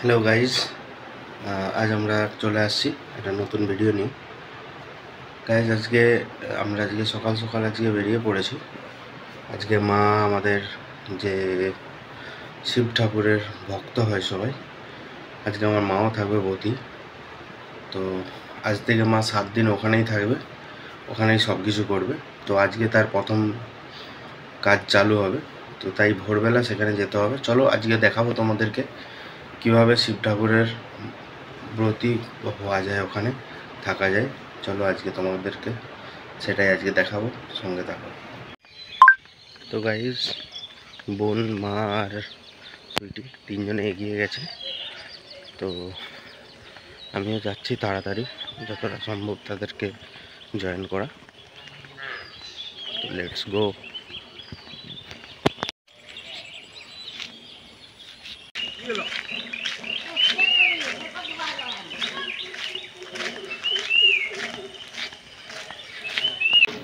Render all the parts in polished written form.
Hello guys, আজ আমরা চলে আসছি একটা নতুন ভিডিও নিয়ে। গাইজ আমরা সকাল সকাল বেরিয়ে পড়েছি। আজকে মা আমাদের যে শিব ঠাকুরের ভক্ত হয় সবাই, আজকে আমার মাও থাকবে বৌদি। তো আজ থেকে মা 7 দিন ওখানেই থাকবে, ওখানেই সব কিছু করবে। তো আজকে তার প্রথম কাজ চালু হবে, তো তাই ভোরবেলা সেখানে যেতে হবে। চলো আজকে দেখাবো তোমাদেরকে কীভাবে শিব ঠাকুরের ব্রতী হওয়া যায়, ওখানে থাকা যায়। চলো আজকে তোমাদেরকে সেটাই আজকে দেখাবো, সঙ্গে থাকো। তো গাইস, বোন, মা আর সুইটি তিনজনে এগিয়ে গেছে। তো আমিও যাচ্ছি তাড়াতাড়ি যতটা সম্ভব তাদেরকে জয়েন করা। তো লেটস গো।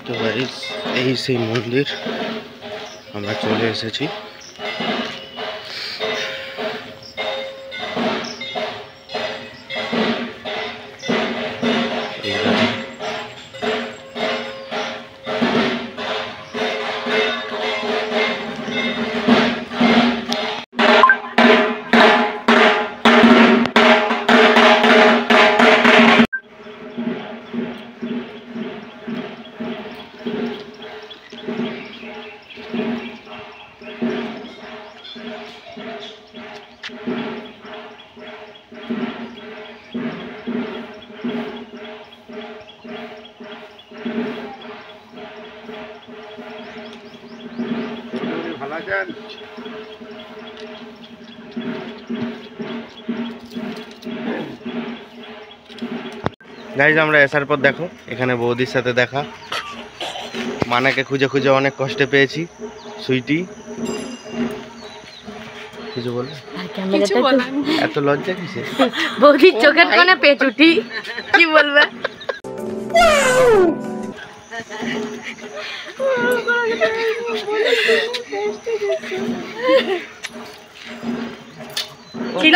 তো গাইস, এই সেই মন্দির, আমরা চলে এসেছি। গাইজ, আমরা আসার পর দেখো এখানে বৌদির সাথে দেখা। মানাকে খুঁজে খুঁজে অনেক কষ্টে পেয়েছি। সুইটি কিছু বলে, এত লজ্জা কিসে? বৌদির চোখের কোণে পেটুটি, কি বলবে?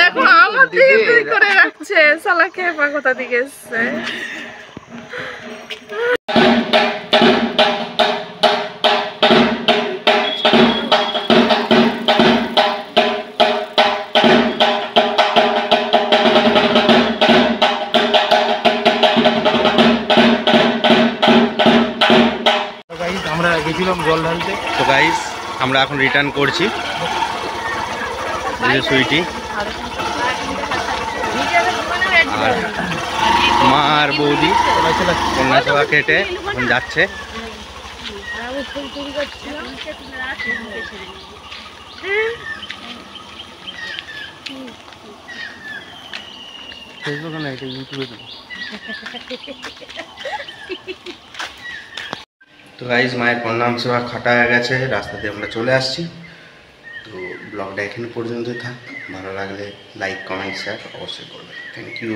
দেখো আমার দিকে তুই করে রাখছে, শালা খেপা কোথা থেকে এসছে। আমরা গেছিলাম জল ঢালতে। তো গাইস, আমরা এখন রিটার্ন করছি। সুইটি আর মা আর বৌদি কন্যা সেবা কেটে এখন যাচ্ছে। ফেসবুকে না, এটা ইউটিউবে দেবো। তো গাইজ, মায়ের কন্যা সেবা খাটা হয়ে গেছে, রাস্তা দিয়ে আমরা চলে আসছি। তো ব্লগটা এখানে পর্যন্তই থাক। ভালো লাগলে লাইক, কমেন্ট, শেয়ার অবশ্যই করবে। Thank you.